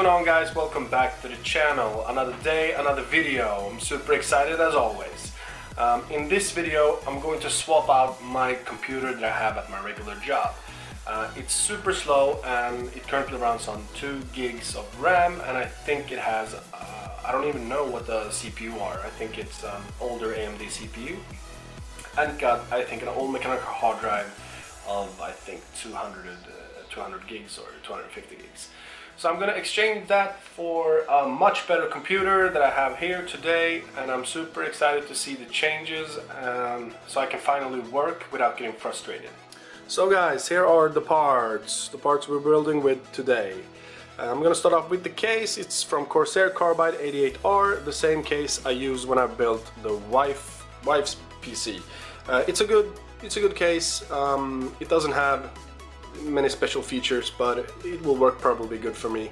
going on, guys? Welcome back to the channel. Another day, another video. I'm super excited as always. In this video I'm going to swap out my computer that I have at my regular job. It's super slow and it currently runs on 2 gigs of RAM, and I think it has I don't even know what the CPU are. I think it's older AMD CPU, and got I think an old mechanical hard drive of I think 200 gigs or 250 gigs. So I'm going to exchange that for a much better computer that I have here today, and I'm super excited to see the changes so I can finally work without getting frustrated. So guys, here are the parts we're building with today. I'm going to start off with the case. It's from Corsair Carbide 88R, the same case I used when I built the wife's PC. It's a good case. It doesn't have many special features, but it will work probably good for me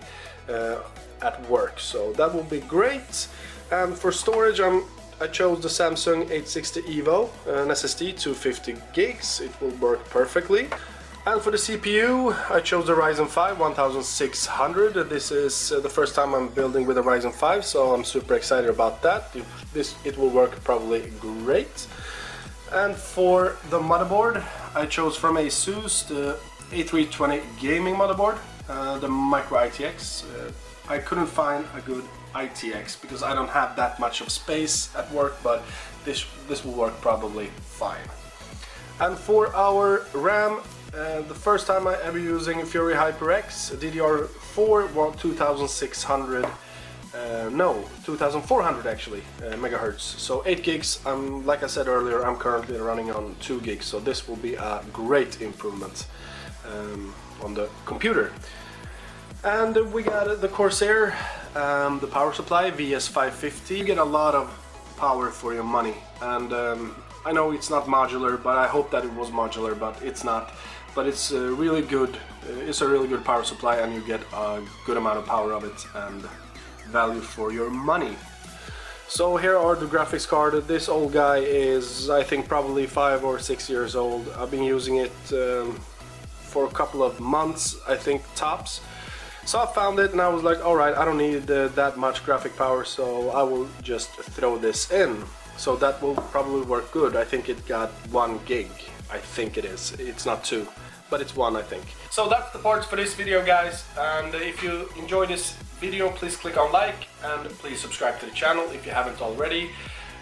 at work, so that will be great. And for storage, I chose the Samsung 860 EVO, an SSD 250 gigs. It will work perfectly. And for the CPU, I chose the Ryzen 5 1600. This is the first time I'm building with a Ryzen 5, so I'm super excited about that. It will work probably great. And for the motherboard, I chose from Asus the A320 gaming motherboard, the micro ITX. I couldn't find a good ITX because I don't have that much of space at work, but this will work probably fine. And for our RAM, the first time I ever using Fury HyberX DDR4 2600 2400 actually megahertz, so 8 gigs. Like I said earlier, I'm currently running on 2 gigs, so this will be a great improvement on the computer. And we got the Corsair, the power supply VS550. You get a lot of power for your money, and I know it's not modular, but I hope that it was modular, but it's not. But it's really good. It's a really good power supply, and you get a good amount of power of it and value for your money. So here are the graphics card. This old guy is, I think, probably 5 or 6 years old. I've been using it for a couple of months, I think, tops. So I found it and I was like, alright, I don't need that much graphic power, so I will just throw this in. So that will probably work good. I think it got 1 gig. I think it is. It's not 2, but it's 1, I think. So that's the parts for this video, guys. And if you enjoyed this video, please click on like, and please subscribe to the channel if you haven't already.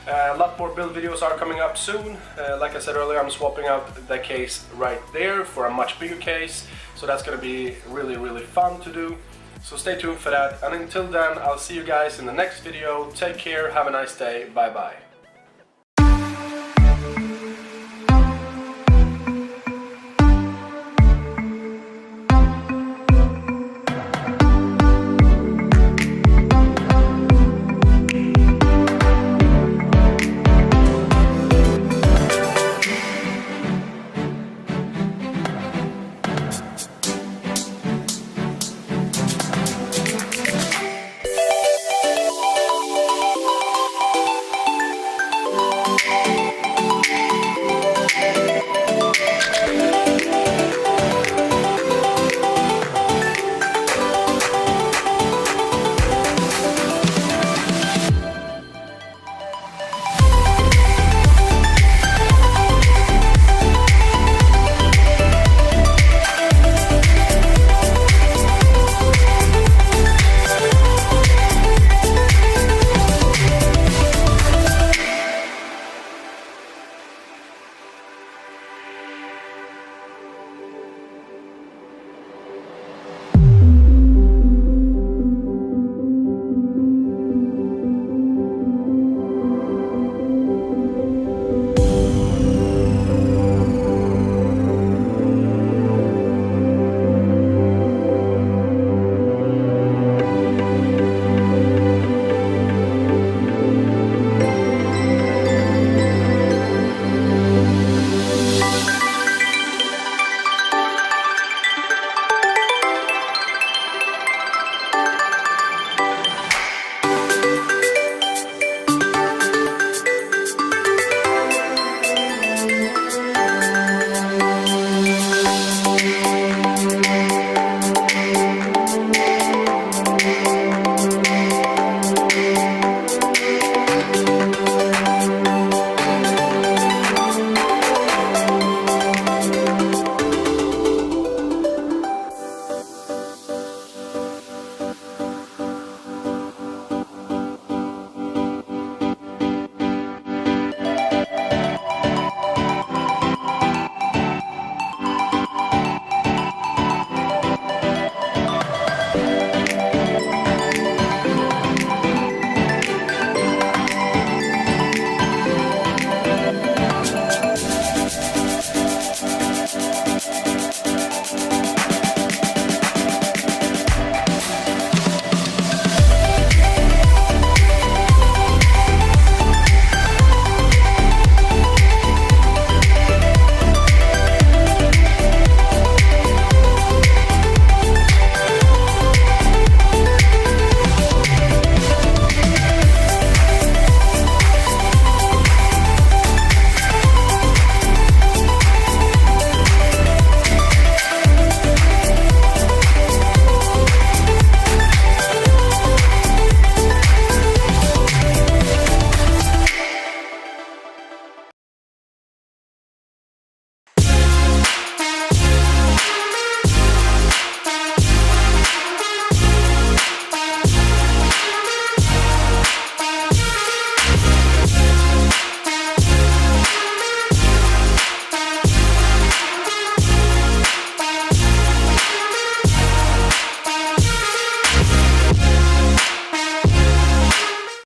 A lot more build videos are coming up soon. Like I said earlier, I'm swapping out the case right there for a much bigger case, so that's going to be really fun to do. So stay tuned for that, and until then, I'll see you guys in the next video. Take care, have a nice day, bye bye.